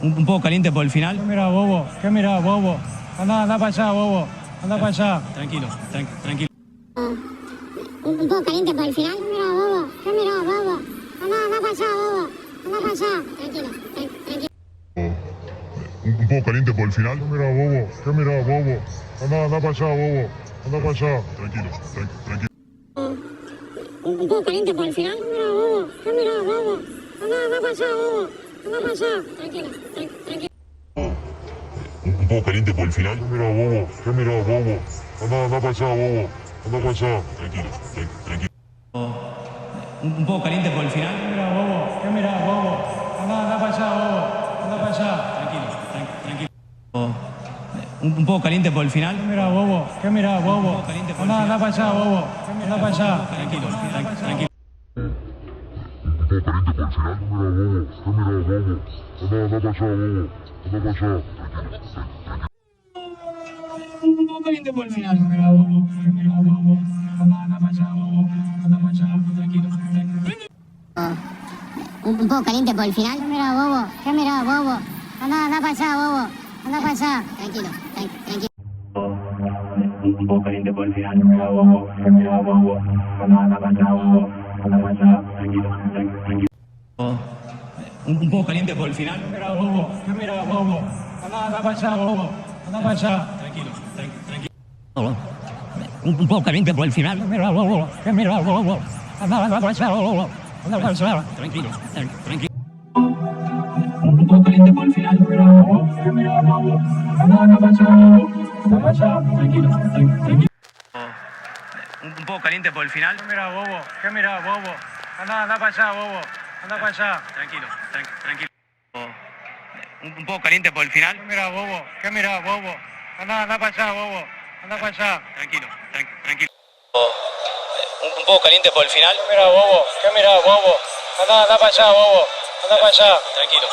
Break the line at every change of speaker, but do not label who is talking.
Un poco caliente por el final.
¿Qué mira, bobo? Anda para allá, bobo. Anda para allá.
Tranquilo, tranquilo.
Un poco caliente por el final. ¿Qué mira, bobo? Anda para allá, bobo. Anda para allá. Tranquilo, tranquilo.
Un poco caliente por el final. ¿Qué mira, bobo? Anda para allá, bobo. Anda para allá. Tranquilo, tranquilo.
Un poco caliente por el final. ¿Qué mira, bobo? Anda para allá, bobo. Anda para allá. Tranquilo, tranquilo.
Un poco caliente por el final. ¿Qué mira, bobo? Anda para allá, bobo. Anda para allá. Tranquilo, tranquilo.
Un poco caliente por el final.
¿Qué mira, bobo? Anda para allá, bobo. Anda para allá.
Tranquilo. Un poco caliente por el final.
¿Qué mira, bobo? Anda para allá, bobo. Anda para allá.
Tranquilo.
Un poco caliente por el final. ¿Qué mira, bobo? Anda para allá, bobo. Anda para allá. Tranquilo.
Un poco caliente por el final. ¿Qué mira, bobo? Anda para allá, bobo. Anda para allá. Tranquilo.
Un poco caliente por el final. ¿Qué mira, bobo? Anda para allá, bobo. Anda para allá. Tranquilo, tranquilo.
Un poco caliente por el final. ¿Qué mira, bobo? Anda para allá, bobo. Anda para allá. Tranquilo. Un poco caliente por el final.
¿Qué mira, bobo? Anda para allá, bobo. Anda para allá.
Tranquilo. Un poco caliente por el final.
¿Qué mira, bobo? Anda para allá, bobo. Anda para allá.
Tranquilo. Un poco caliente por el final. ¿Qué mira, bobo? Anda para allá, bobo. Anda para allá. Tranquilo. Un poco caliente por el final.
¿Qué mira, bobo? Anda para allá, bobo. Anda para allá.
Tranquilo. Un poco caliente por el final.
¿Qué mira, bobo? Anda para allá, bobo. Anda para allá.
Tranquilo. Un poco caliente por el final.
¿Qué mira, bobo? Anda para allá, bobo. Anda para allá.
Tranquilo.